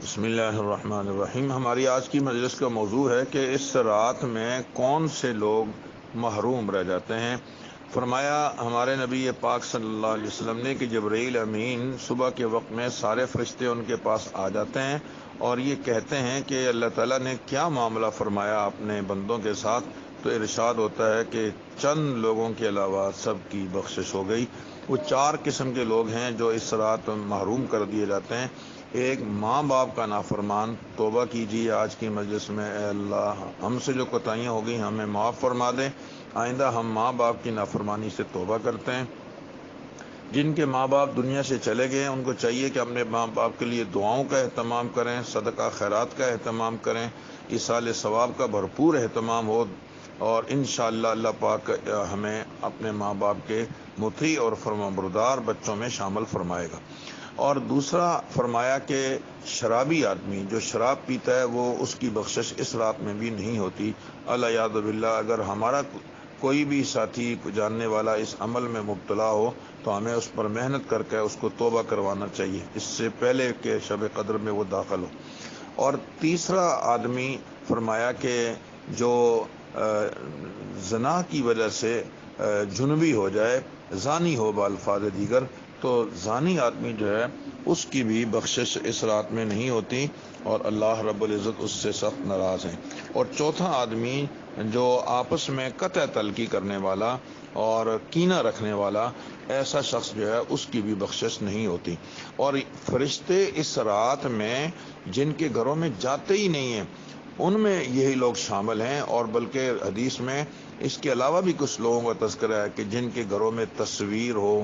بسم اللہ الرحمن الرحیم۔ ہماری آج کی مجلس کا موضوع ہے کہ اس رات میں کون سے لوگ محروم رہ جاتے ہیں۔ فرمایا ہمارے نبی پاک صلی اللہ علیہ وسلم نے کہ جبرائیل امین صبح کے وقت میں سارے فرشتے ان کے پاس آ جاتے ہیں اور یہ کہتے ہیں کہ اللہ تعالیٰ نے کیا معاملہ فرمایا اپنے بندوں کے ساتھ، تو ارشاد ہوتا ہے کہ چند لوگوں کے علاوہ سب کی بخشش ہو گئی۔ وہ 4 قسم کے لوگ ہیں جو اس رات محروم کر دیے جاتے ہیں۔ ایک، ماں باپ کا نافرمان۔ توبہ کیجیے آج کی مجلس میں، اے اللہ ہم سے جو کوتاہیاں ہو گئی ہمیں معاف فرما دیں، آئندہ ہم ماں باپ کی نافرمانی سے توبہ کرتے ہیں۔ جن کے ماں باپ دنیا سے چلے گئے ان کو چاہیے کہ اپنے ماں باپ کے لیے دعاؤں کا اہتمام کریں، صدقہ خیرات کا اہتمام کریں، ایصال ثواب کا بھرپور اہتمام ہو، اور انشاءاللہ اللہ پاک ہمیں اپنے ماں باپ کے مطیع اور فرمانبردار بچوں میں شامل فرمائے گا۔ اور دوسرا فرمایا کہ شرابی آدمی جو شراب پیتا ہے وہ اس کی بخشش اس رات میں بھی نہیں ہوتی۔ الیاذ باللہ، اگر ہمارا کوئی بھی ساتھی جاننے والا اس عمل میں مبتلا ہو تو ہمیں اس پر محنت کر کے اس کو توبہ کروانا چاہیے اس سے پہلے کہ شب قدر میں وہ داخل ہو۔ اور تیسرا آدمی فرمایا کہ جو زنا کی وجہ سے جنبی ہو جائے، زانی ہو بالفاظ دیگر، تو زانی آدمی جو ہے اس کی بھی بخشش اس رات میں نہیں ہوتی اور اللہ رب العزت اس سے سخت ناراض ہیں۔ اور چوتھا آدمی جو آپس میں قطع تلقی کرنے والا اور کینہ رکھنے والا، ایسا شخص جو ہے اس کی بھی بخشش نہیں ہوتی۔ اور فرشتے اس رات میں جن کے گھروں میں جاتے ہی نہیں ہیں ان میں یہی لوگ شامل ہیں، اور بلکہ حدیث میں اس کے علاوہ بھی کچھ لوگوں کا تذکرہ ہے کہ جن کے گھروں میں تصویر ہو،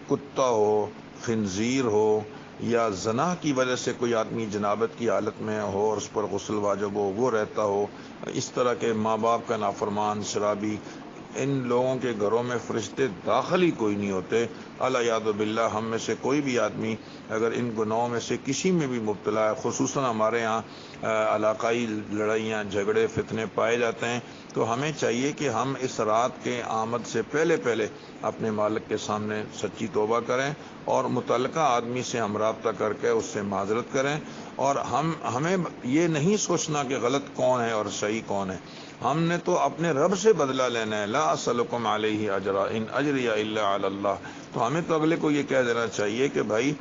کتا ہو، خنزیر ہو، یا زنا کی وجہ سے کوئی آدمی جنابت کی حالت میں ہو اور اس پر غسل واجب ہو وہ رہتا ہو، اس طرح کے ماں باپ کا نافرمان شرابی، ان لوگوں کے گھروں میں فرشتے داخل ہی کوئی نہیں ہوتے۔ الیاذ باللہ، ہم میں سے کوئی بھی آدمی اگر ان گناہوں میں سے کسی میں بھی مبتلا ہے، خصوصاً ہمارے ہاں علاقائی لڑائیاں جھگڑے فتنے پائے جاتے ہیں، تو ہمیں چاہیے کہ ہم اس رات کے آمد سے پہلے اپنے مالک کے سامنے سچی توبہ کریں اور متعلقہ آدمی سے ہم رابطہ کر کے اس سے معذرت کریں۔ اور ہمیں یہ نہیں سوچنا کہ غلط کون ہے اور صحیح کون ہے، ہم نے تو اپنے رب سے بدلہ لینا ہے۔ لا اسألکم علیہ اجرا ان اجری الا علی اللہ، تو ہمیں تو اگلے کو یہ کہہ دینا چاہیے کہ بھائی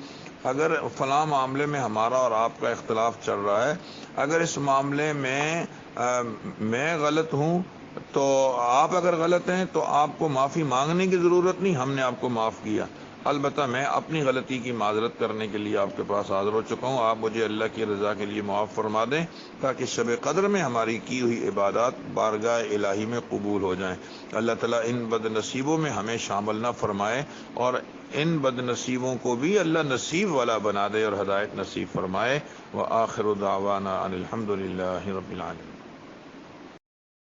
اگر فلاں معاملے میں ہمارا اور آپ کا اختلاف چل رہا ہے، اگر اس معاملے میں میں غلط ہوں تو آپ اگر غلط ہیں تو آپ کو معافی مانگنے کی ضرورت نہیں، ہم نے آپ کو معاف کیا، البتہ میں اپنی غلطی کی معذرت کرنے کے لیے آپ کے پاس حاضر ہو چکا ہوں، آپ مجھے اللہ کی رضا کے لیے معاف فرما دیں تاکہ شب قدر میں ہماری کی ہوئی عبادات بارگاہ الہی میں قبول ہو جائیں۔ اللہ تعالیٰ ان بد نصیبوں میں ہمیں شامل نہ فرمائے اور ان بد نصیبوں کو بھی اللہ نصیب والا بنا دے اور ہدایت نصیب فرمائے۔ وآخر دعوانا ان الحمد للہ رب العالمین۔